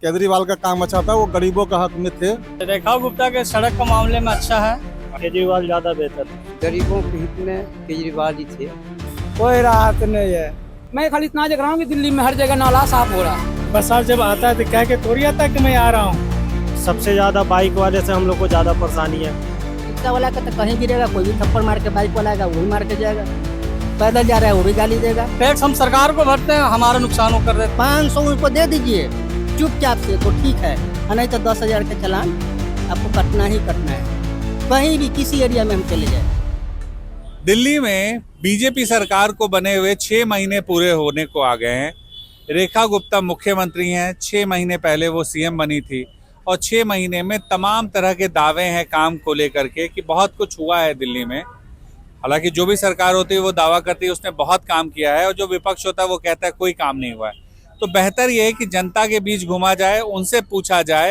केजरीवाल का काम अच्छा था, वो गरीबों का हक में थे। रेखा गुप्ता के सड़क का मामले में अच्छा है, केजरीवाल ज्यादा बेहतर। गरीबों के हित में केजरीवाल जी थे। कोई राहत नहीं है। मैं खाली इतना देख रहा हूँ कि दिल्ली में हर जगह नाला साफ हो रहा है। बरसात जब आता है तो कह के थोड़ी आता कि मैं आ रहा हूँ। सबसे ज्यादा बाइक वाले से हम लोग को ज्यादा परेशानी है। रिक्शा वाला का तो कहीं गिरेगा, कोई भी थप्पड़ मार के बाइक वाला आएगा वो भी मार के जाएगा। पैदल जा रहा है वो भी गाली देगा। टैक्स हम सरकार को भरते हैं, हमारा नुकसान वो कर रहे हैं। 500 उनको दे दीजिए चुपचाप से तो ठीक है, नहीं तो 10,000 का चालान आपको कटना ही कटना है, कहीं भी किसी एरिया में हम चले जाए। दिल्ली में बीजेपी सरकार को बने हुए 6 महीने पूरे होने को आ गए हैं। रेखा गुप्ता मुख्यमंत्री हैं। 6 महीने पहले वो सीएम बनी थी और 6 महीने में तमाम तरह के दावे हैं काम को लेकर के कि बहुत कुछ हुआ है दिल्ली में। हालांकि जो भी सरकार होती है वो दावा करती है उसने बहुत काम किया है, और जो विपक्ष होता है वो कहता है कोई काम नहीं हुआ है। तो बेहतर ये है कि जनता के बीच घुमा जाए, उनसे पूछा जाए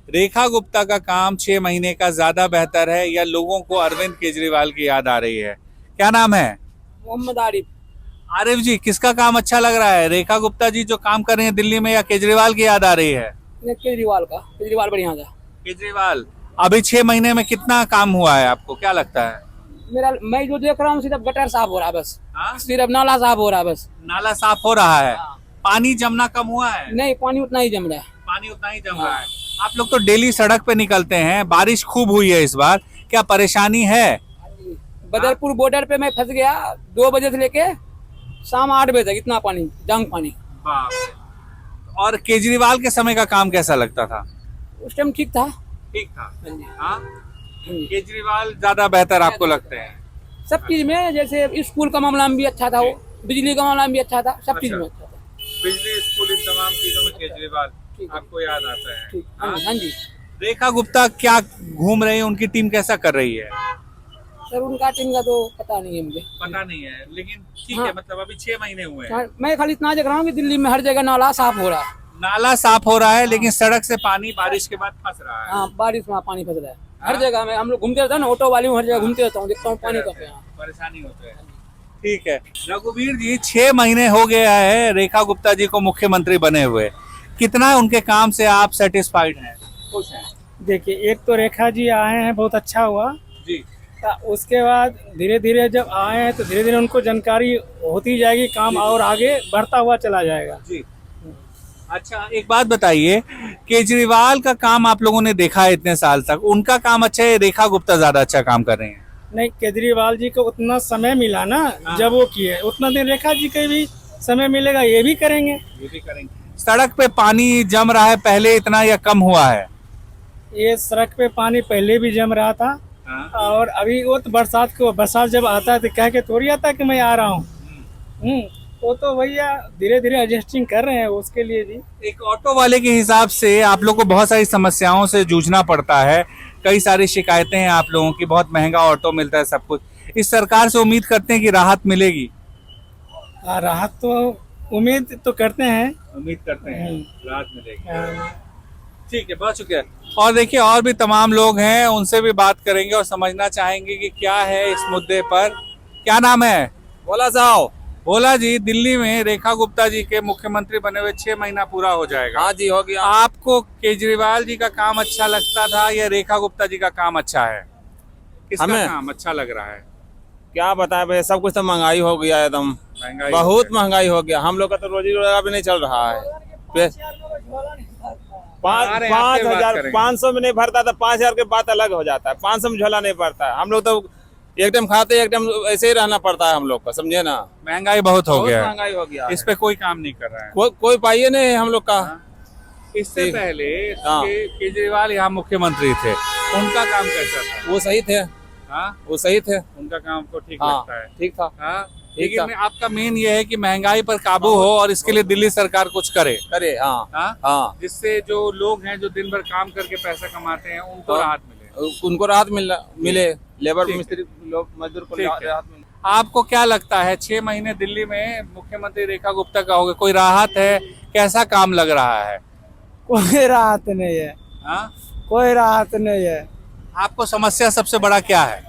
रेखा गुप्ता का काम 6 महीने का ज्यादा बेहतर है या लोगों को अरविंद केजरीवाल की याद आ रही है। क्या नाम है? मोहम्मद आरिफ। आरिफ जी, किसका काम अच्छा लग रहा है? रेखा गुप्ता जी जो काम कर रही है दिल्ली में, या केजरीवाल की याद आ रही है? केजरीवाल का, केजरीवाल बढ़िया था। केजरीवाल अभी 6 महीने में कितना काम हुआ है आपको क्या लगता है? मैं जो देख रहा हूँ सिर्फ गटर साफ हो रहा है बस। हाँ? सिर्फ नाला साफ हो रहा है बस। नाला साफ हो रहा है। पानी जमना कम हुआ है? नहीं, पानी उतना ही जम रहा है। पानी उतना ही जम रहा है। आप लोग तो डेली सड़क पे निकलते हैं, बारिश खूब हुई है इस बार, क्या परेशानी है? बदरपुर बॉर्डर पे मैं फंस गया 2 बजे से लेके शाम 8 बजे तक, इतना पानी, जंग पानी। और केजरीवाल के समय का काम कैसा लगता था? उस टाइम ठीक था। ठीक था। हाँ? केजरीवाल ज्यादा बेहतर आपको लगते हैं? सब चीज में, जैसे स्कूल का मामला में भी अच्छा था वो, बिजली का मामला में भी अच्छा था, सब चीज में अच्छा था। बिजली, स्कूल, इन तमाम चीजों में केजरीवाल आपको याद आता है? ठीक। हाँ जी। रेखा गुप्ता क्या घूम रही है, उनकी टीम कैसा कर रही है? सर उनका टीम का तो पता नहीं है मुझे। पता नहीं है, लेकिन ठीक हाँ। है, मतलब अभी 6 महीने हुए हैं। हाँ, मैं खाली इतना देख रहा हूँ कि दिल्ली में हर जगह नाला साफ हो रहा है। नाला साफ हो रहा है, लेकिन सड़क से पानी बारिश के बाद फंस रहा है। हाँ, बारिश में पानी फंस रहा है हर जगह में। हम लोग घूमते रहते हैं ना, ऑटो वाली हूँ, हर जगह घूमते रहता हूँ, देखता हूँ पानी कहाँ पे है। परेशानी होती है। ठीक है रघुवीर जी, 6 महीने हो गया है रेखा गुप्ता जी को मुख्यमंत्री बने हुए, कितना उनके काम से आप सेटिस्फाइड हैं, खुश हैं? देखिए, एक तो रेखा जी आए हैं, बहुत अच्छा हुआ जी। उसके बाद धीरे धीरे जब आए हैं तो धीरे धीरे उनको जानकारी होती जाएगी, काम और आगे बढ़ता हुआ चला जाएगा। जी। अच्छा, एक बात बताइए, केजरीवाल का काम आप लोगों ने देखा है इतने साल तक, उनका काम अच्छा है, रेखा गुप्ता ज्यादा अच्छा काम कर रहे हैं? नहीं, केजरीवाल जी को उतना समय मिला ना, जब वो किए उतना दिन रेखा जी के भी समय मिलेगा, ये भी करेंगे। ये भी करेंगे। सड़क पे पानी जम रहा है पहले इतना या कम हुआ है? ये सड़क पे पानी पहले भी जम रहा था। हाँ? और अभी वो तो बरसात जब आता है तो कह के थोड़ी आता कि मैं आ रहा हूँ। वो तो भैया धीरे धीरे एडजस्टिंग कर रहे हैं उसके लिए जी। एक ऑटो वाले के हिसाब से आप लोग को बहुत सारी समस्याओं से जूझना पड़ता है, कई सारी शिकायतें हैं आप लोगों की, बहुत महंगा ऑटो मिलता है, सब कुछ। इस सरकार से उम्मीद करते हैं कि राहत मिलेगी? राहत तो उम्मीद तो करते हैं। उम्मीद करते हैं राहत मिलेगी। ठीक है, बहुत शुक्रिया। और देखिए, और भी तमाम लोग हैं, उनसे भी बात करेंगे और समझना चाहेंगे कि क्या है इस मुद्दे पर। क्या नाम है? बोला साहब। भोला जी, दिल्ली में रेखा गुप्ता जी के मुख्यमंत्री बने हुए 6 महीना पूरा हो जाएगा। हाँ जी, हो गया। आपको केजरीवाल जी का काम अच्छा लगता था या रेखा गुप्ता जी का काम अच्छा है? किसका हमें काम अच्छा लग रहा है? क्या बताएं भाई, सब कुछ तो महंगाई हो गया, एकदम महंगाई बहुत हो गई। महंगाई हो गया। हम लोग का तो रोजी रोजगार भी नहीं चल रहा है। 5,000 500 में नहीं भरता था, 5,000 के बाद अलग हो जाता है। 500 में झोला नहीं पड़ता है। हम लोग तो एक टाइम खाते, एक टाइम ऐसे ही रहना पड़ता है हम लोग का, समझे ना। महंगाई बहुत हो गया है। महंगाई हो गया, इस पे कोई काम नहीं कर रहा है। कोई पाइए नहीं है हम लोग का। इससे पहले हाँ। केजरीवाल यहाँ मुख्यमंत्री थे, उनका काम कैसा था? वो सही थे। हाँ? वो सही थे। उनका काम तो ठीक हाँ, लगता है। ठीक था। हाँ? ठीक लेकिन था। आपका मेन ये है कि महंगाई पर काबू हो और इसके लिए दिल्ली सरकार कुछ करे। करे। हाँ हाँ? हाँ, जिससे जो लोग हैं जो दिन भर काम करके पैसा कमाते हैं उनको हाँ। राहत मिले। उनको राहत मिले, लेबर ठीक है। मिस्त्री लोग मजदूर को ठीक है। राहत मिले। आपको क्या लगता है 6 महीने दिल्ली में मुख्यमंत्री रेखा गुप्ता का हो गया, कोई राहत है? कैसा काम लग रहा है? कोई राहत नहीं है। हाँ? कोई राहत नहीं है। आपको समस्या सबसे बड़ा क्या है?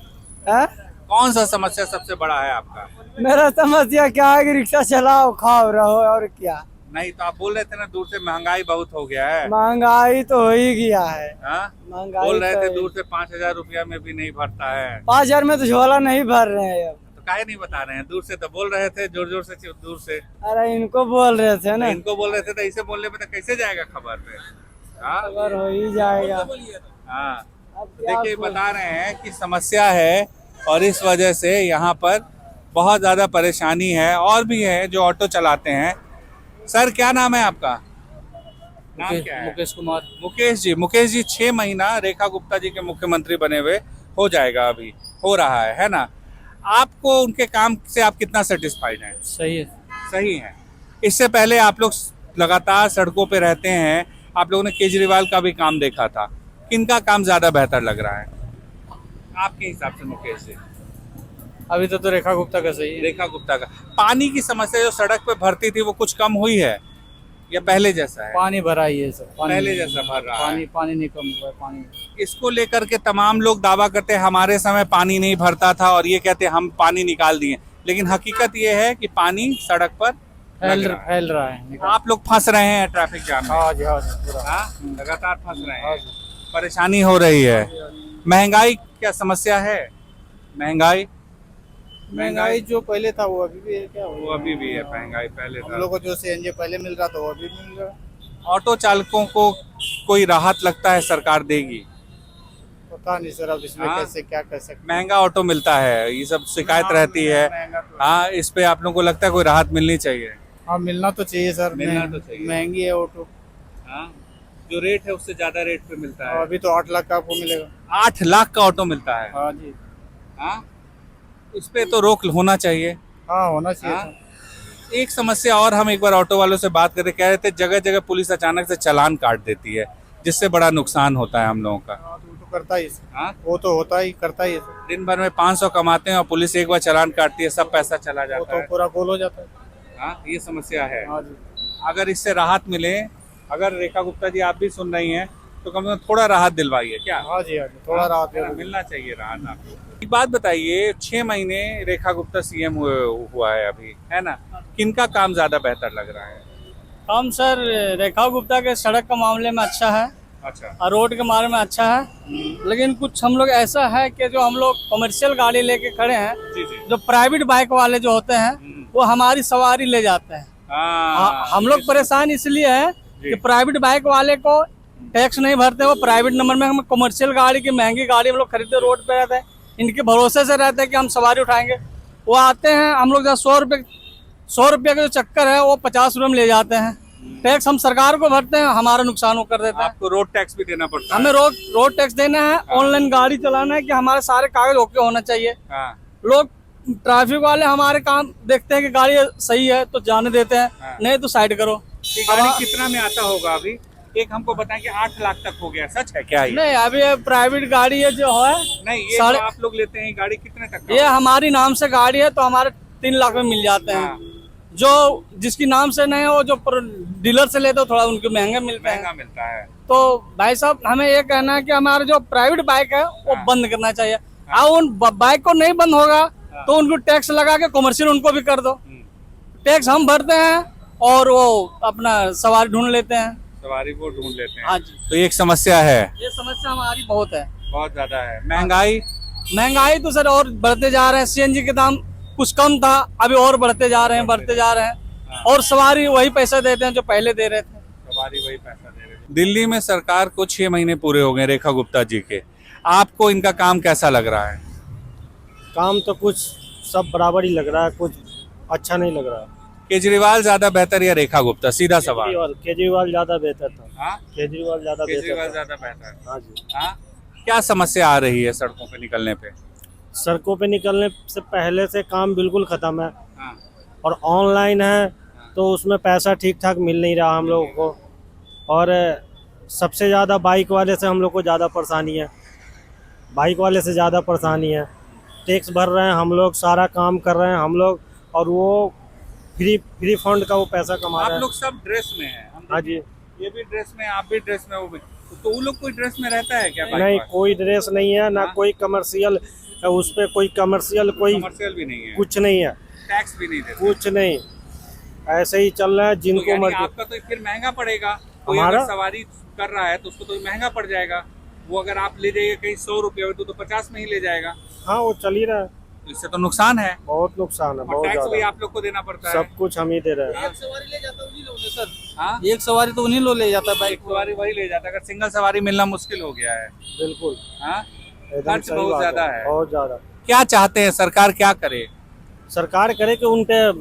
है? कौन सा समस्या सबसे बड़ा है आपका? मेरा समस्या क्या है कि रिक्शा चलाओ, खाओ, रहो, और क्या। नहीं तो आप बोल रहे थे ना दूर से महंगाई बहुत हो गया है। महंगाई तो हो ही गया है। हाँ? महंगाई बोल रहे थे तो दूर से 5,000 रुपया में भी नहीं भरता है। 5,000 में तो झोला नहीं भर रहे हैं अब। तो काहे नहीं बता रहे हैं? दूर से तो बोल रहे थे, जोर जोर से दूर से। अरे इनको बोल रहे थे ना, इनको बोल रहे थे तो ऐसे बोलने में तो कैसे जाएगा खबर पे? हाँ? खबर हो ही जाएगा। हाँ। अब क्या देखिए बता रहे हैं कि समस्या है और इस वजह से यहाँ पर बहुत ज़्यादा परेशानी है। और भी है जो ऑटो चलाते हैं। सर क्या नाम है आपका? नाम क्या है? मुकेश कुमार। मुकेश जी 6 महीना रेखा गुप्ता जी के मुख्यमंत्री बने हुए हो जाएगा, अभी हो रहा है ना? आपको उनके काम से आप कितना सेटिस्फाइड हैं? सही है। सही है। इससे पहले आप लोग लगातार सड़कों पे रहते हैं, आप लोगों ने केजरीवाल का भी काम देखा था, किनका काम ज्यादा बेहतर लग रहा है आपके हिसाब से मुकेश जी? अभी तो रेखा गुप्ता का सही है। रेखा गुप्ता का। पानी की समस्या जो सड़क पे भरती थी वो कुछ कम हुई है या पहले जैसा है? पानी भरा ही है सर। पहले जैसा भर रहा है। पानी नहीं कम हुआ है। पानी इसको लेकर के तमाम लोग दावा करते हैं हमारे समय पानी नहीं भरता था और ये कहते हैं हम पानी निकाल दिए, लेकिन हकीकत ये है कि पानी सड़क पर फैल रहा है। आप लोग फंस रहे हैं ट्रैफिक जाम में। हाँ जी, हाँ जी, पूरा। हाँ? लगातार फंस रहे हैं, परेशानी हो रही है। महंगाई क्या समस्या है? महंगाई जो पहले था वो अभी भी है क्या? वो अभी भी है। महंगाई पहले हम था। लोग को जो सीएनजी पहले मिल रहा था वो अभी मिल रहा है। ऑटो चालकों को कोई राहत लगता है सरकार देगी? पता नहीं सर, अब इसमें हाँ? कैसे क्या कर सकते महंगा ऑटो मिलता है, ये सब शिकायत रहती है। हाँ, इस पे आप लोगों को लगता है कोई राहत मिलनी चाहिए? हाँ, मिलना तो चाहिए सर। मिलना तो चाहिए। महंगी है ऑटो। हाँ? जो रेट है उससे ज्यादा रेट पे मिलता है। अभी तो 8 लाख का आपको मिलेगा। 8 लाख का ऑटो मिलता है। हाँ जी। हाँ? इस पे तो रोक होना चाहिए। हाँ, होना चाहिए हाँ? सर। एक समस्या और, हम एक बार ऑटो वालों से बात करते कह रहे थे जगह जगह पुलिस अचानक से चालान काट देती है, जिससे बड़ा नुकसान होता है हम लोगों का। हाँ, तो वो तो करता ही सर। हाँ? वो तो होता ही करता ही है सर। दिन भर में 500 कमाते हैं और पुलिस एक बार चालान काटती है, सब पैसा चला वो जाता तो है। पूरा गोल हो जाता है। हाँ? ये समस्या है। हाँ जी। अगर इससे राहत मिले, अगर रेखा गुप्ता जी आप भी सुन रही हैं तो कम से कम थोड़ा राहत दिलवाइए क्या? हाँ जी, हाँ जी, थोड़ा राहत हाँ, मिलना चाहिए राहत आपको। एक बात बताइए, 6 महीने रेखा गुप्ता सीएम हुआ है अभी, है ना? किनका काम ज्यादा बेहतर लग रहा है? काम सर रेखा गुप्ता के सड़क के मामले में अच्छा है अच्छा। और रोड के मामले में अच्छा है, लेकिन कुछ हम लोग ऐसा है कि जो हम लोग कमर्शियल गाड़ी लेके खड़े हैं, जी जी। जो प्राइवेट बाइक वाले जो होते हैं वो हमारी सवारी ले जाते हैं। हम लोग परेशान इसलिए है कि प्राइवेट बाइक वाले को टैक्स नहीं भरते, वो प्राइवेट नंबर में हम कमर्शियल गाड़ी की महंगी गाड़ी हम लोग खरीदते रोड पे रहते हैं, इनके भरोसे से रहते हैं कि हम सवारी उठाएंगे। वो आते हैं, हम लोग जहाँ 100 रुपये का जो चक्कर है वो 50 रुपये में ले जाते हैं। टैक्स हम सरकार को भरते हैं, हमारा नुकसान वो कर देता है। आपको रोड टैक्स भी देना पड़ता है? हमें रोड टैक्स देना है, ऑनलाइन गाड़ी चलाना है कि हमारे सारे कागज ओके होना चाहिए। हाँ। लोग ट्रैफिक वाले हमारे काम देखते हैं कि गाड़ी सही है तो जाने देते हैं, हाँ। नहीं तो साइड करो। ये गाड़ी कितना में आता होगा अभी? एक हमको बताएं कि 8 लाख तक हो गया, सच है क्या ये? नहीं, अभी प्राइवेट गाड़ी है जो है नहीं, ये साढ़े- जो आप लोग लेते हैं गाड़ी कितने तक का ये होगा? हमारी नाम से गाड़ी है तो हमारे 3 लाख में मिल जाते हैं। हाँ। जो जिसकी नाम से नहीं है वो जो डीलर से लेते हो थोड़ा उनके महंगे मिलते हैं। महंगा मिलता है। तो भाई साहब हमें ये कहना है कि हमारा जो प्राइवेट बाइक है वो बंद करना चाहिए। और उन बाइक को नहीं बंद होगा तो उनको टैक्स लगा के कमर्शियल उनको भी कर दो। टैक्स हम भरते हैं और वो अपना सवारी ढूंढ लेते हैं। सवारी को ढूंढ लेते हैं। हाँ जी, तो ये एक समस्या है, ये समस्या हमारी बहुत है। बहुत ज्यादा है। महंगाई तो सर और बढ़ते जा रहे हैं। सीएनजी के दाम कुछ कम था, अभी और बढ़ते जा रहे हैं। और सवारी वही पैसा देते हैं जो पहले दे रहे थे। सवारी वही पैसा दे रहे हैं। दिल्ली में सरकार को 6 महीने पूरे हो गए रेखा गुप्ता जी के, आपको इनका काम कैसा लग रहा है? काम तो कुछ सब बराबर ही लग रहा है, कुछ अच्छा नहीं लग रहा। केजरीवाल ज्यादा बेहतर या रेखा गुप्ता? सीधा सवाल। केजरीवाल ज्यादा बेहतर था। हाँ? केजरीवाल ज्यादा केजरीवाल बेहतर था। ज्यादा बेहतर। हाँ जी। हाँ? क्या समस्या आ रही है सड़कों पे निकलने पे? सड़कों पे निकलने से पहले से काम बिल्कुल खत्म है हाँ। और ऑनलाइन है तो उसमें पैसा ठीक ठाक मिल नहीं रहा हम लोगों को। और सबसे ज़्यादा बाइक वाले से हम लोग को ज़्यादा परेशानी है। बाइक वाले से ज़्यादा परेशानी है। टैक्स भर रहे हैं हम लोग, सारा काम कर रहे हैं हम लोग, और वो फ्री फंड का वो पैसा कमा रहे आप हैं। लोग सब ड्रेस में हैं। हाँ जी। ये भी ड्रेस में, आप भी ड्रेस में, वो भी। तो वो लोग कोई ड्रेस में रहता है क्या? नहीं, कोई ड्रेस नहीं है ना। कोई कमर्शियल, उस पे कोई कमर्शियल कोई कमर्शियल भी नहीं है, कुछ नहीं है, टैक्स भी नहीं देते। कुछ नहीं। ऐसे ही चल रहा है तो जिनको यानी मर्जी। आपका तो फिर महंगा पड़ेगा। कोई हमारा? अगर सवारी कर रहा है तो उसको तो महंगा पड़ जाएगा। वो अगर आप ले जाइए कहीं 100 रुपये में तो 50 में ही ले जाएगा। हाँ वो चल ही रहा है, तो इससे तो नुकसान है। बहुत नुकसान है, और बहुत टैक्स भी ज्यादा। आप लोग को देना पड़ता है। सब कुछ हम ही दे रहे हैं। एक सवारी ले जाता उन्हीं लोग सर, हाँ, एक सवारी तो उन्हीं लोग ले जाता है एक बाइक सवारी वही ले जाता है। अगर सिंगल सवारी मिलना मुश्किल हो गया है। बिल्कुल हाँ, एकदम खर्च सही बहुत बात ज्यादा है। बहुत ज्यादा। क्या चाहते हैं सरकार क्या करे? सरकार करे कि उनके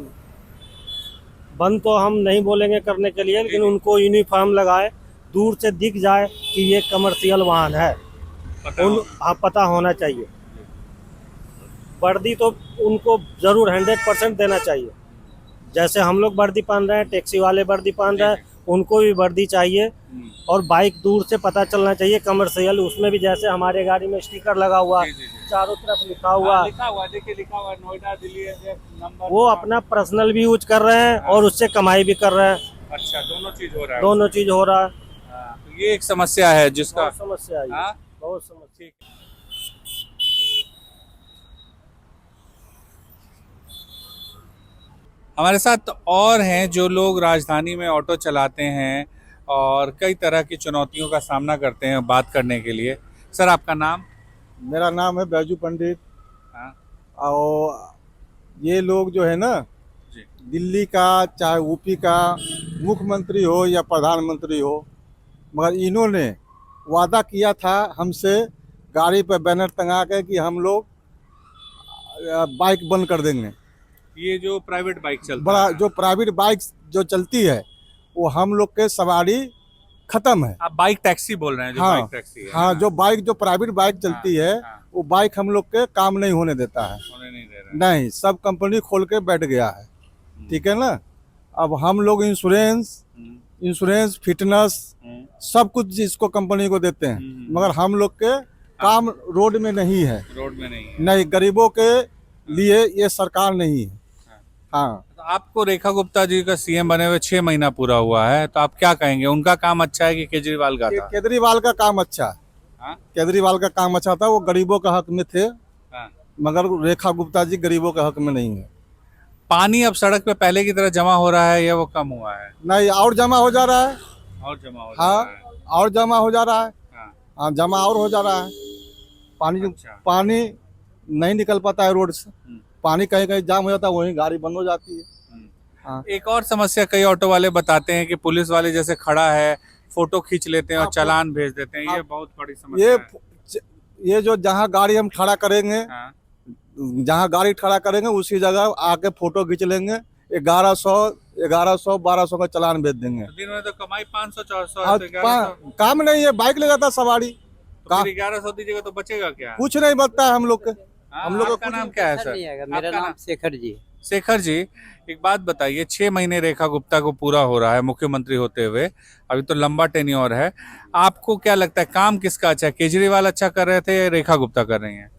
बंद तो हम नहीं बोलेंगे करने के लिए, लेकिन उनको यूनिफॉर्म लगाए, दूर से दिख जाए कि ये कमर्शियल वाहन है, हाँ पता होना चाहिए। वर्दी तो उनको जरूर 100% देना चाहिए। जैसे हम लोग वर्दी पहन रहे हैं, टैक्सी वाले वर्दी पहन रहे हैं, उनको भी वर्दी चाहिए। और बाइक दूर से पता चलना चाहिए कमर्शियल, उसमें भी जैसे हमारे गाड़ी में स्टिकर लगा हुआ, चारों तरफ लिखा हुआ, लिखा हुआ देखिए, लिखा हुआ नोएडा दिल्ली नंबर। वो अपना पर्सनल भी यूज कर रहे हैं और उससे कमाई भी कर रहे हैं। अच्छा, दोनों चीज हो रहा है। दोनों चीज हो रहा है। हाँ, तो ये एक समस्या है जिसका बहुत समस्या है ये, हाँ? बहुत समस्या। हमारे साथ और हैं जो लोग राजधानी में ऑटो चलाते हैं और कई तरह की चुनौतियों का सामना करते हैं। बात करने के लिए सर, आपका नाम? मेरा नाम है बैजू पंडित। हाँ, और ये लोग जो है ना, जी। दिल्ली का चाहे यूपी का मुख्यमंत्री हो या प्रधानमंत्री हो, मगर इन्होंने वादा किया था हमसे गाड़ी पर बैनर टंगा के कि हम लोग बाइक बंद कर देंगे। ये जो प्राइवेट बाइक चलता बड़ा है, जो प्राइवेट बाइक जो चलती है वो हम लोग के सवारी खत्म है। आप बाइक टैक्सी बोल रहे हैं? जो हाँ, बाइक टैक्सी है। हाँ, जो बाइक जो प्राइवेट बाइक चलती है हाँ, वो बाइक हम लोग के काम नहीं होने देता है। होने नहीं दे रहा है। नहीं, सब कंपनी खोल के बैठ गया है। ठीक है ना। अब हम लोग इंश्योरेंस फिटनेस सब कुछ इसको कंपनी को देते हैं, मगर हम लोग के काम रोड में नहीं है। रोड में नहीं है। नहीं, गरीबों के लिए ये सरकार नहीं है। हाँ, तो आपको रेखा गुप्ता जी का सीएम बने हुए 6 महीना पूरा हुआ है, तो आप क्या कहेंगे? उनका काम अच्छा है कि केजरीवाल का था? केजरीवाल का काम अच्छा है। हाँ? केजरीवाल का काम अच्छा था, वो गरीबों के हक में थे, हाँ। मगर रेखा गुप्ता जी गरीबों के हक में नहीं है। पानी अब सड़क पे पहले की तरह जमा हो रहा है या वो कम हुआ है? नहीं, और जमा हो जा रहा है। और जमा हो हाँ, रहा है। और जमा हो जा रहा है। हाँ। हाँ, जमा और हो जा रहा है। पानी अच्छा। पानी नहीं निकल पाता है रोड से। पानी कहीं कहीं जाम हो जाता है, वहीं गाड़ी बंद हो जाती है। हाँ। एक और समस्या कई ऑटो वाले बताते हैं कि पुलिस वाले जैसे खड़ा है फोटो खींच लेते हैं और हाँ, चालान भेज देते हैं। ये हाँ, बहुत बड़ी समस्या ये है। ये जो जहाँ गाड़ी हम खड़ा करेंगे, हाँ। जहाँ गाड़ी खड़ा करेंगे उसी जगह आके फोटो खींच लेंगे, 1100 का चालान भेज देंगे। तो दिन में तो कमाई 500 400 और तो 1100। काम नहीं है, बाइक ले जाता सवारी। तो फिर 1100 दीजिएगा तो बचेगा क्या? कुछ नहीं बचता है हम लोग के। हाँ, हम लोग का आपका कुछ नाम क्या है सर? मेरा आपका नाम शेखर जी। शेखर जी, एक बात बताइए, 6 महीने रेखा गुप्ता को पूरा हो रहा है मुख्यमंत्री होते हुए, अभी तो लंबा टेन्योर है। आपको क्या लगता है काम किसका अच्छा है? केजरीवाल अच्छा कर रहे थे या रेखा गुप्ता कर रही हैं?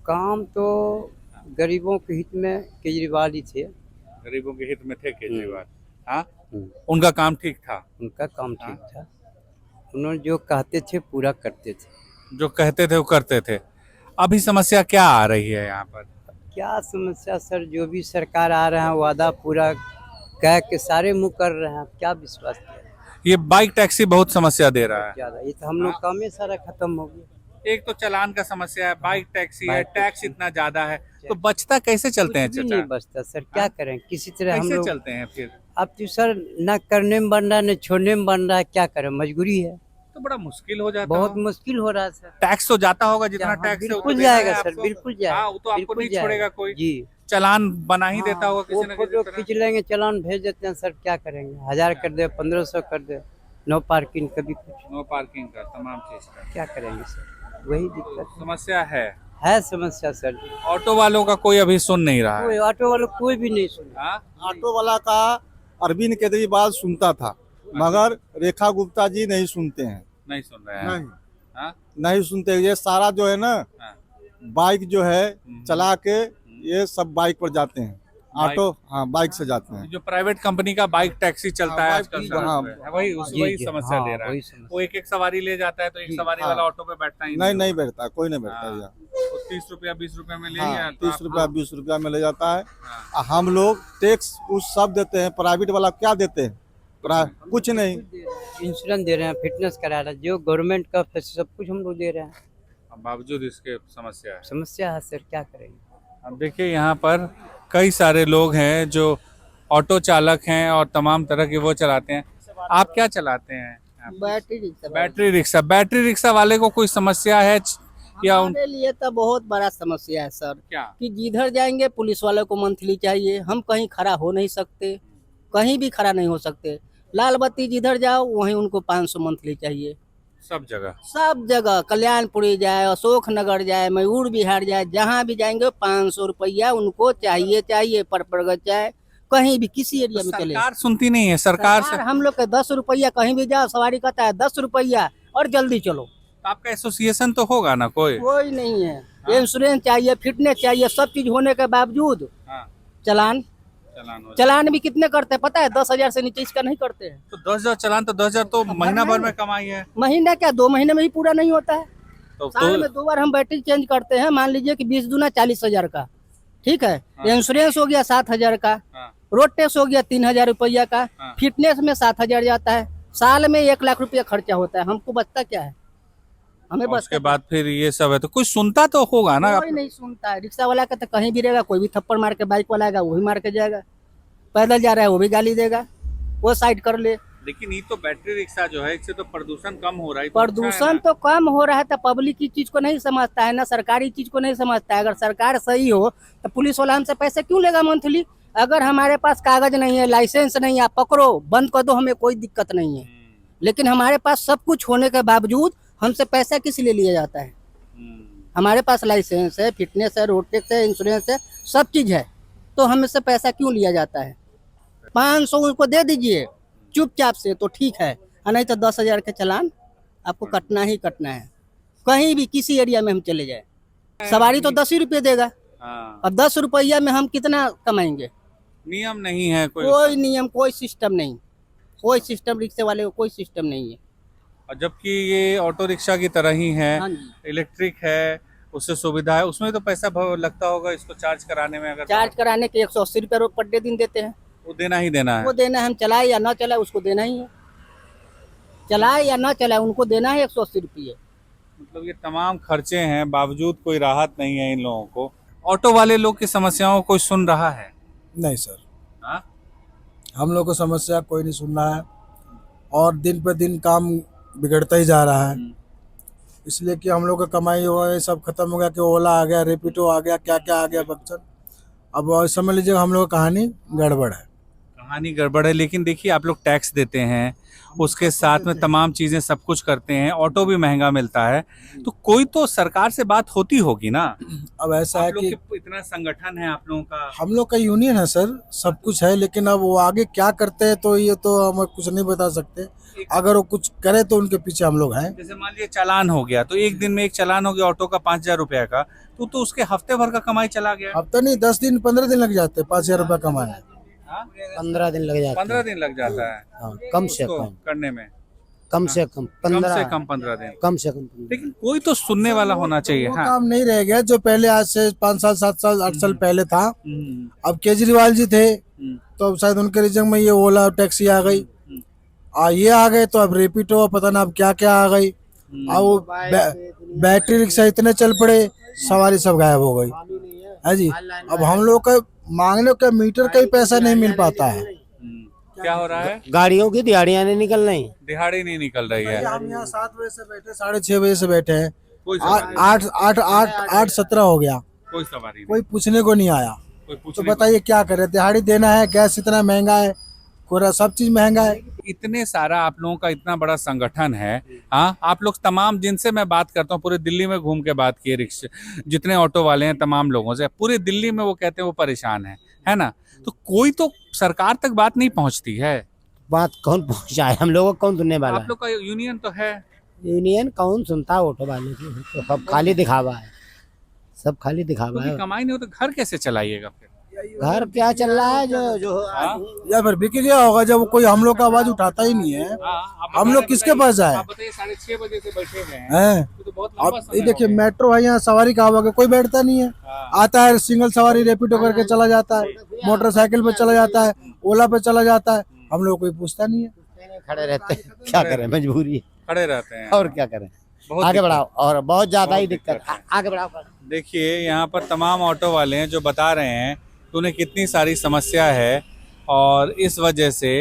काम तो गरीबों के हित में केजरीवाल ही थे। गरीबों के हित में थे केजरीवाल। हाँ, उनका काम ठीक था। उनका काम ठीक था, उन्होंने जो कहते थे पूरा करते थे। जो कहते थे वो करते थे। अभी समस्या क्या आ रही है यहाँ पर? क्या समस्या सर, जो भी सरकार आ रहे हैं वादा पूरा कह के सारे मुँह कर रहे हैं, क्या विश्वास किया ये बाइक टैक्सी बहुत समस्या दे रहा है। ज्यादा। ये तो हम लोग काम ही सारा खत्म हो गया। एक तो चालान का समस्या है, बाइक टैक्सी है, बाइक टैक्स इतना ज्यादा है, तो बचता कैसे चलते हैं कुछ भी चाचा? नहीं बचता सर, क्या करें किसी तरह हम कैसे लोग। चलते हैं फिर? अब तो सर न करने में बन रहा है न छोड़ने में बन रहा है, क्या करें, मजबूरी है। तो बड़ा मुश्किल हो जाता बहुत होगा। मुश्किल हो रहा है सर। टैक्स तो जाता होगा जितना हाँ, टैक्स है बिल्कुल उतना देना जाएगा है सर, आपको। बिल्कुल जाएगा। हाँ, वो तो आपको बिल्कुल नहीं जाएगा। छोड़ेगा कोई। जी, चालान बना ही देता हाँ, होगा वो किसी न फोटो किसी तरह। खींच लेंगे, चालान भेज देते हैं सर, क्या करेंगे। 1000 कर दे, 1500 कर दे, नो पार्किंग, कभी कुछ, नो पार्किंग का तमाम चीज का क्या करेंगे सर, वही दिक्कत समस्या है। है समस्या सर। ऑटो वालों का कोई अभी सुन नहीं रहा कोई है। ऑटो वालों कोई भी नहीं सुना। हाँ? ऑटो वाला का अरविंद केजरीवाल सुनता था, मगर रेखा गुप्ता जी नहीं सुनते हैं। नहीं सुन रहे हैं। नहीं, हाँ? नहीं सुनते। ये सारा जो है ना, हाँ। बाइक जो है चला के ये सब बाइक पर जाते हैं। ऑटो, हाँ, बाइक से जाते हैं। जो प्राइवेट कंपनी का बाइक टैक्सी चलता है हाँ, आजकल बाइक- सड़क हाँ, पे, वही जी, समस्या हाँ, दे रहा है। वही समस्या। वो एक एक सवारी ले जाता है तो एक सवारी हाँ। वाला ऑटो पे बैठता ही नहीं, होगा। नहीं बैठता, कोई नहीं बैठता हाँ। यहाँ। तो 30 रुपया 20 रुपया में ले हाँ, गया, 30 रुपया 20 रुपया में ले जाता है। हाँ। हम लोग टैक्स उस सब देते हैं, प्राइवेट वाला क्या देते हैं? कुछ नहीं। इंश्योरेंस दे रहे हैं, फिटनेस करा रहे हैं, जो गवर्नमेंट का सब कुछ हम लोग दे रहे हैं। अब बावजूद इसके समस्या है। समस्या है सर, क्या करेंगे। अब देखिए यहाँ पर कई सारे लोग हैं जो ऑटो चालक हैं और तमाम तरह के वो चलाते हैं। आप क्या चलाते हैं? Battery rickshaw battery rickshaw. Battery rickshaw वाले को कोई समस्या है या हमारे लिए तो बहुत बड़ा समस्या है सर, क्या? कि जिधर जाएंगे पुलिस वालों को मंथली चाहिए। हम कहीं खड़ा हो नहीं सकते, कहीं भी खड़ा नहीं हो सकते। लाल बत्ती जिधर जाओ वहीं उनको 500 मंथली चाहिए। सब जगह सब जगह, कल्याणपुरी जाए, अशोक नगर जाए, मयूर विहार जाए, जहाँ भी जाएंगे 500 रुपया उनको चाहिए पर प्रगत जाए, कहीं भी किसी एरिया में चले। सरकार सुनती नहीं है। सरकार से हम लोग के 10 रुपया, कहीं भी जाओ सवारी कहता है 10 रुपया और जल्दी चलो। आपका एसोसिएशन तो होगा ना कोई? कोई नहीं है। इंश्योरेंस चाहिए, फिटनेस चाहिए, सब चीज होने के बावजूद हाँ। चलान चलान भी कितने करते हैं पता है? 10,000 से नीचे इसका नहीं करते हैं। तो 10,000 चलान, तो 10,000 तो महीना भर में कमाई है। महीना क्या, 2 महीने में ही पूरा नहीं होता है। तो साल में 2 बार हम बैटरी चेंज करते हैं। मान लीजिए कि 20 दूना 40,000 का, ठीक है। इंश्योरेंस हो गया 7,000 का, हाँ। रोड टैक्स हो गया 3,000 रुपया का, हाँ। फिटनेस में 7,000 जाता है। साल में 1 लाख रुपया खर्चा होता है। हमको बचता क्या है? हमें और उसके बचता बाद फिर ये सब है तो कोई सुनता तो होगा ना। कोई नहीं सुनता है। रिक्शा वाला का तो कहीं भी रहेगा, कोई भी थप्पड़ मार के, बाइक वाला आएगा वो भी मार के जाएगा, पैदल जा रहा है वो भी गाली देगा, वो साइड कर ले। लेकिन ये तो बैटरी रिक्शा जो है इससे तो प्रदूषण कम हो रहा है। तो अच्छा है प्रदूषण ना। तो कम हो रहा है, तो पब्लिक की चीज को नहीं समझता है ना, सरकारी चीज को नहीं समझता है। अगर सरकार सही हो तो पुलिस वाला हमसे पैसे क्यों लेगा मंथली? अगर हमारे पास कागज नहीं है, लाइसेंस नहीं है, आप पकड़ो बंद कर दो, हमें कोई दिक्कत नहीं है। लेकिन हमारे पास सब कुछ होने के बावजूद हमसे पैसा किस लिए लिया जाता है? हमारे पास लाइसेंस है, फिटनेस है, रोड टैक्स है, इंश्योरेंस है, सब चीज है, तो हमसे पैसा क्यों लिया जाता है? 500 उनको दे दीजिए चुपचाप से तो ठीक है, और नहीं तो 10,000 के चालान आपको कटना ही कटना है। कहीं भी किसी एरिया में हम चले जाए, सवारी तो 10 ही रुपये देगा। हाँ। अब 10 रुपया में हम कितना कमाएंगे? नियम नहीं है कोई नियम, कोई सिस्टम नहीं, कोई सिस्टम रिक्शे वाले को कोई सिस्टम नहीं है। और जबकि ये ऑटो रिक्शा की तरह ही है, हाँ जी। इलेक्ट्रिक है, उससे सुविधा है, उसमें तो पैसा लगता होगा इसको चार्ज कराने में। अगर चार्ज कराने के 180 रुपये पर डे दिन देते हैं। वो देना ही देना है। वो देना है, हम चलाए या ना चलाए उसको देना ही है। चलाए या ना चलाए उनको देना है 180 रुपये। मतलब ये तमाम खर्चे हैं, बावजूद कोई राहत नहीं है इन लोगों को। ऑटो वाले लोग की समस्याओं को सुन रहा है? नहीं सर, हाँ? हम लोग को समस्या कोई नहीं सुन रहा है, और दिन पर दिन काम बिगड़ता ही जा रहा है। इसलिए कि हम लोग का कमाई हो गई, सब खत्म हो गया, कि ओला आ गया, रेपिडो आ गया, क्या क्या आ गया फंक्शन। अब समझ लीजिए हम लोग का कहानी गड़बड़ है। कहानी गड़बड़ है। लेकिन देखिए आप लोग टैक्स देते हैं, उसके साथ में तमाम चीजें सब कुछ करते हैं, ऑटो भी महंगा मिलता है, तो कोई तो सरकार से बात होती होगी ना। अब ऐसा है आप लोग कि के इतना संगठन है आप लोगों का। हम लोग का यूनियन है सर, सब कुछ है, लेकिन अब वो आगे क्या करते हैं तो ये तो हम कुछ नहीं बता सकते। अगर वो कुछ करे तो उनके पीछे हम लोग हैं। जैसे मान लीजिए चालान हो गया, तो एक दिन में एक चालान हो गया ऑटो का 5,000 रुपया का, तो उसके हफ्ते भर का कमाई चला गया। अब तो नहीं, 10 दिन 15 दिन लग जाते हैं 5,000 रुपया कमाने। 15 दिन लग जाते 15 दिन लग जाता है कम से उसको कम, करने में। कम से कम कम 15, से कम 15 दिन। कम से कम। लेकिन कोई तो सुनने वाला होना चाहिए। वो हाँ। काम नहीं रह गया जो पहले, आज से 5 साल 7 साल 8 साल पहले था। हम्म, अब केजरीवाल जी थे हम्म, तो अब शायद उनके रिजन में ये ओला टैक्सी आ गई, ये आ गए, तो अब रेपिडो पता ना अब क्या क्या आ गई। अब वो बैटरी रिक्शा इतने चल पड़े, सवारी सब गायब हो गई है जी। अब हम लोग का मांगने का मीटर का ही पैसा नहीं मिल पाता है। क्या हो रहा है? गाड़ियों की दिहाड़ियाँ नहीं निकल रही। दिहाड़ी नहीं निकल रही है। हम यहाँ 7 बजे से बैठे, 6:30 बजे से बैठे हैं, कोई सवारी 8:17 हो गया, कोई सवारी नहीं, कोई पूछने को नहीं आया। कोई तो पूछने बताइए क्या करें, दिहाड़ी देना है, गैस इतना महंगा है, पूरा सब चीज महंगा है। इतने सारा आप लोगों का इतना बड़ा संगठन है। हाँ, आप लोग तमाम जिनसे मैं बात करता हूँ, पूरे दिल्ली में घूम के बात किए, रिक्शा जितने ऑटो वाले हैं तमाम लोगों से, पूरे दिल्ली में वो कहते हैं वो परेशान है ना। तो कोई तो सरकार तक बात नहीं पहुंचती है। बात कौन पहुंचाए, हम लोगों को कौन सुनने वाला आप लोग का यूनियन तो है। यूनियन कौन सुनता है ऑटो वाले की? तो सब खाली दिखावा है, सब खाली दिखावा क्योंकि है। कमाई नहीं हो तो घर कैसे चलाइएगा फिर? घर क्या चल रहा है जो या फिर बिक गया होगा जब कोई हम लोग का आवाज उठाता ही नहीं है। हम लोग किसके पास जाए? आप बताइए 6:30 बजे से बैठे हुए हैं, हैं तो बहुत लंबा अब समय ये देखिए हो गया। मेट्रो है, यहाँ सवारी का आवाज कोई बैठता नहीं है। आता है सिंगल सवारी रैपिडो करके चला जाता है, मोटरसाइकिल पे चला जाता है, ओला पे चला जाता है, हम लोग कोई पूछता नहीं है। खड़े रहते हैं, क्या करें, मजबूरी खड़े रहते हैं और क्या करें। बहुत आगे दिक्कत- बढ़ाओ और बहुत ज्यादा ही बहुत दिक्कत दिक्कत है। आगे बढ़ाओ। देखिए यहाँ पर तमाम ऑटो वाले हैं जो बता रहे हैं कि उन्हें कितनी सारी समस्या है और इस वजह से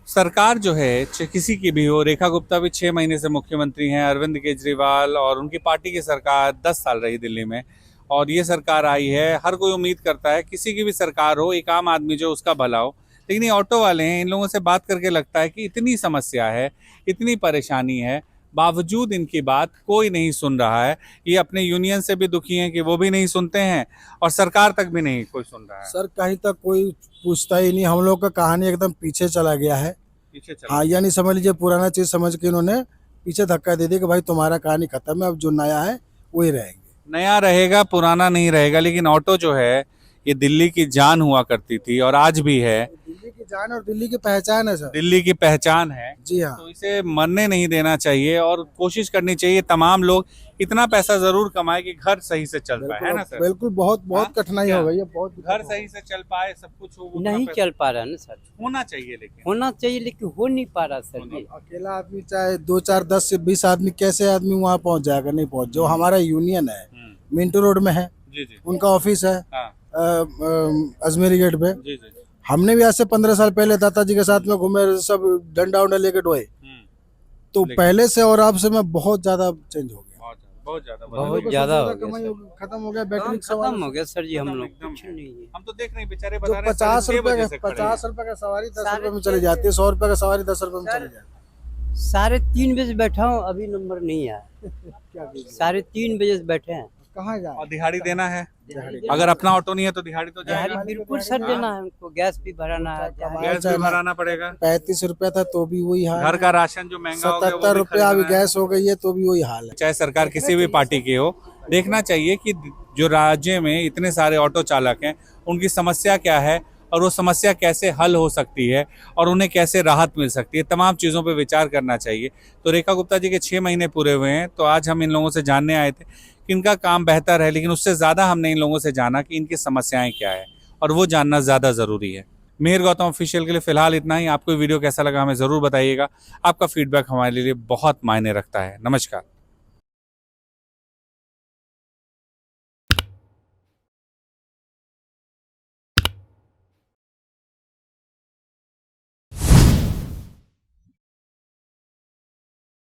सरकार जो है किसी की भी हो, रेखा गुप्ता भी 6 महीने से मुख्यमंत्री हैं, अरविंद केजरीवाल और उनकी पार्टी की सरकार 10 साल रही दिल्ली में और ये सरकार आई है। हर कोई उम्मीद करता है किसी की भी सरकार हो, एक आम आदमी जो उसका भला हो, लेकिन ये ऑटो वाले हैं, इन लोगों से बात करके लगता है कि इतनी समस्या है, इतनी परेशानी है, बावजूद इनकी बात कोई नहीं सुन रहा है। ये अपने यूनियन से भी दुखी हैं कि वो भी नहीं सुनते हैं और सरकार तक भी नहीं कोई सुन रहा है। सर कहीं तक कोई पूछता ही नहीं, हम लोग का कहानी एकदम पीछे चला गया है। पीछे चलो। हाँ यानी समझ लीजिए पुराना चीज समझ के इन्होंने पीछे धक्का दे दिया कि भाई तुम्हारा कहानी खत्म है, अब जो नया है वही रहेंगे। नया रहेगा, पुराना नहीं रहेगा। लेकिन ऑटो जो है ये दिल्ली की जान हुआ करती थी और आज भी है, दिल्ली की जान और दिल्ली की पहचान है सर। दिल्ली की पहचान है। जी हाँ, तो इसे मरने नहीं देना चाहिए और कोशिश करनी चाहिए तमाम लोग इतना पैसा जरूर कमाए कि घर सही से चल पाए, है ना सर? बिल्कुल बहुत हाँ? कठिनाई क्या? हो गई है, बहुत दिक्कत घर हो सही से चल पाए, सब कुछ हो, उतना नहीं पैसा चल पा रहा है ना सर, होना चाहिए। लेकिन होना चाहिए लेकिन हो नहीं पा रहा सर जी। अकेला आदमी चाहे 2 4 10 से 20 आदमी कैसे आदमी वहाँ पहुँच जाएगा? नहीं पहुँच। जो हमारा यूनियन है मिंटो रोड में है, जी जी उनका ऑफिस है हाँ अजमेरी गेट पे। जी जी हमने भी आज से 15 साल पहले दादा जी के साथ में घूमे, सब डंडा उंडा लेके ढोए। तो लेकिन- पहले से और अब से मैं बहुत ज्यादा चेंज हो गया। बहुत ज्यादा बहुत ज्यादा हो गया कमाई सर। खत्म हो गया, बैटरी काम का सवाल। खत्म हो गया सर जी, हम लोग एकदम कुछ नहीं है। हम तो देख रहे हैं बेचारे जो बता रहे हैं 50 6 रुपए बजे का से खड़े हैं। 50 रुपए का सवारी 10 रुपए में चली जाती है, 100 रुपए का सवारी 10 रुपए में चली जाती 3:30 बजे बैठा हूँ, अभी नंबर नहीं आया। है। 3:30 बजे से बैठे हैं। कहाँ जाए? और दिहाड़ी देना है, अगर अपना ऑटो नहीं है तो दिहाड़ी तो जाएगा। दिहाड़ी बिल्कुल सर देना है हमको, गैस भी भराना है। गैस भी भराना पड़ेगा, 35 रुपए था तो भी वही हाल घर है। का राशन जो महंगा हो गया वो 77 भी रुपया अभी खरीदना है। गैस हो गई है तो भी वही हाल है। चाहे सरकार किसी भी पार्टी की हो, देखना चाहिए कि जो राज्य में इतने सारे ऑटो चालक हैं उनकी समस्या क्या है और वो समस्या कैसे हल हो सकती है और उन्हें कैसे राहत मिल सकती है, तमाम चीज़ों पे विचार करना चाहिए। तो रेखा गुप्ता जी के 6 महीने पूरे हुए हैं, तो आज हम इन लोगों से जानने आए थे कि इनका काम बेहतर है, लेकिन उससे ज़्यादा हमने इन लोगों से जाना कि इनकी समस्याएं क्या है और वो जानना ज़्यादा ज़रूरी है। मेहर गौतम ऑफिशियल के लिए फ़िलहाल इतना ही। आपको वीडियो कैसा लगा हमें ज़रूर बताइएगा। आपका फीडबैक हमारे लिए बहुत मायने रखता है। नमस्कार।